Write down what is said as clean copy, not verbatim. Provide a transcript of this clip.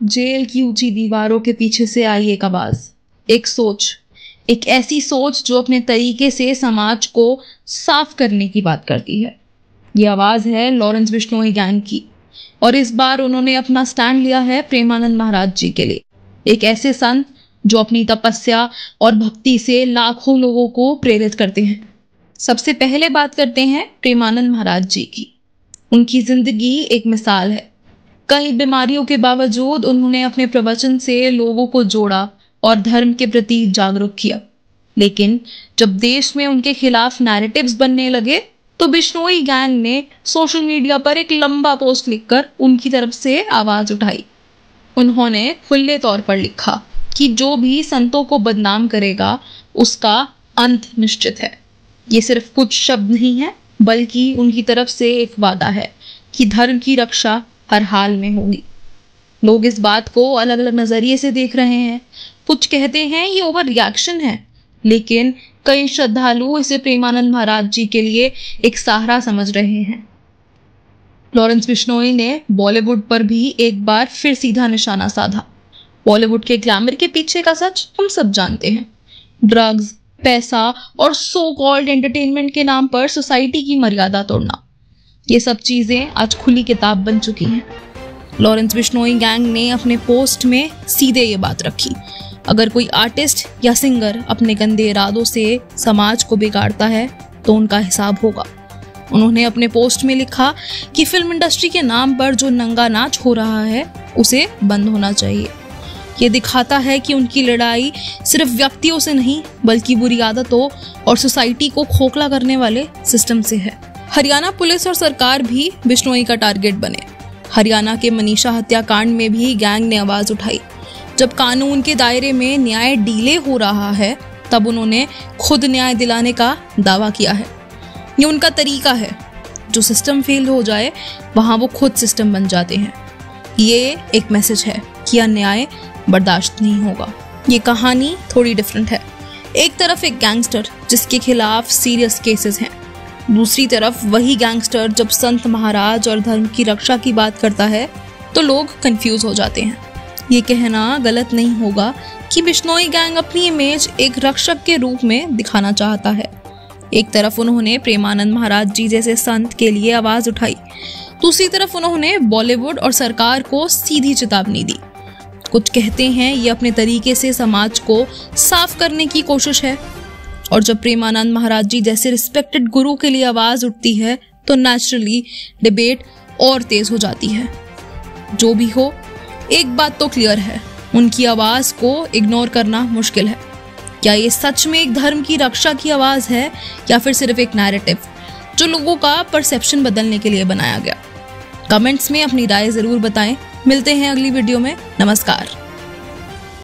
Jail की ऊंची दीवारों के पीछे से आई एक आवाज, एक सोच, एक ऐसी सोच जो अपने तरीके से समाज को साफ करने की बात करती है। ये आवाज है लॉरेंस बिश्नोई गैंग की, और इस बार उन्होंने अपना स्टैंड लिया है प्रेमानंद महाराज जी के लिए, एक ऐसे संत जो अपनी तपस्या और भक्ति से लाखों लोगों को प्रेरित करते हैं। सबसे पहले बात करते हैं प्रेमानंद महाराज जी की। उनकी जिंदगी एक मिसाल है। कई बीमारियों के बावजूद उन्होंने अपने प्रवचन से लोगों को जोड़ा और धर्म के प्रति जागरूक किया। लेकिन जब देश में उनके खिलाफ नैरेटिव्स बनने लगे तो बिश्नोई गैंग ने सोशल मीडिया पर एक लंबा पोस्ट लिखकर उनकी तरफ से आवाज उठाई। उन्होंने खुले तौर पर लिखा कि जो भी संतों को बदनाम करेगा उसका अंत निश्चित है। ये सिर्फ कुछ शब्द नहीं है, बल्कि उनकी तरफ से एक वादा है कि धर्म की रक्षा हर हाल में होगी। लोग इस बात को अलग अलग नजरिए से देख रहे हैं। कुछ कहते हैं ये ओवर रिएक्शन है, लेकिन कई श्रद्धालु इसे प्रेमानंद महाराज जी के लिए एक सहारा समझ रहे हैं। लॉरेंस बिश्नोई ने बॉलीवुड पर भी एक बार फिर सीधा निशाना साधा। बॉलीवुड के ग्लैमर के पीछे का सच हम सब जानते हैं। ड्रग्स, पैसा और सो कॉल्ड एंटरटेनमेंट के नाम पर सोसाइटी की मर्यादा तोड़ना, ये सब चीजें आज खुली किताब बन चुकी हैं। लॉरेंस बिश्नोई गैंग ने अपने पोस्ट में सीधे ये बात रखी, अगर कोई आर्टिस्ट या सिंगर अपने गंदे इरादों से समाज को बिगाड़ता है तो उनका हिसाब होगा। उन्होंने अपने पोस्ट में लिखा कि फिल्म इंडस्ट्री के नाम पर जो नंगा नाच हो रहा है उसे बंद होना चाहिए। ये दिखाता है कि उनकी लड़ाई सिर्फ व्यक्तियों से नहीं, बल्कि बुरी आदतों और सोसाइटी को खोखला करने वाले सिस्टम से है। हरियाणा पुलिस और सरकार भी बिश्नोई का टारगेट बने। हरियाणा के मनीषा हत्याकांड में भी गैंग ने आवाज उठाई। जब कानून के दायरे में न्याय डीले हो रहा है, तब उन्होंने खुद न्याय दिलाने का दावा किया है। ये उनका तरीका है। जो सिस्टम फेल हो जाए वहां वो खुद सिस्टम बन जाते हैं। ये एक मैसेज है कि अन्याय बर्दाश्त नहीं होगा। ये कहानी थोड़ी डिफरेंट है। एक तरफ एक गैंगस्टर जिसके खिलाफ सीरियस केसेस हैं, दूसरी तरफ वही गैंगस्टर जब संत महाराज और धर्म की रक्षा की बात करता है तो लोग कंफ्यूज हो जाते हैं। ये कहना गलत नहीं होगा कि बिश्नोई गैंग अपनी इमेज एक रक्षक के रूप में दिखाना चाहता है। एक तरफ उन्होंने प्रेमानंद महाराज जी जैसे संत के लिए आवाज उठाई, दूसरी तरफ उन्होंने बॉलीवुड और सरकार को सीधी चेतावनी दी। कुछ कहते हैं ये अपने तरीके से समाज को साफ करने की कोशिश है, और जब प्रेमानंद महाराज जी जैसे रिस्पेक्टेड गुरु के लिए आवाज उठती है तो नेचुरली डिबेट और तेज हो जाती है। जो भी हो, एक बात तो क्लियर है, उनकी आवाज को इग्नोर करना मुश्किल है। क्या ये सच में एक धर्म की रक्षा की आवाज है या फिर सिर्फ एक नैरेटिव जो लोगों का परसेप्शन बदलने के लिए बनाया गया? कमेंट्स में अपनी राय जरूर बताएं। मिलते हैं अगली वीडियो में। नमस्कार।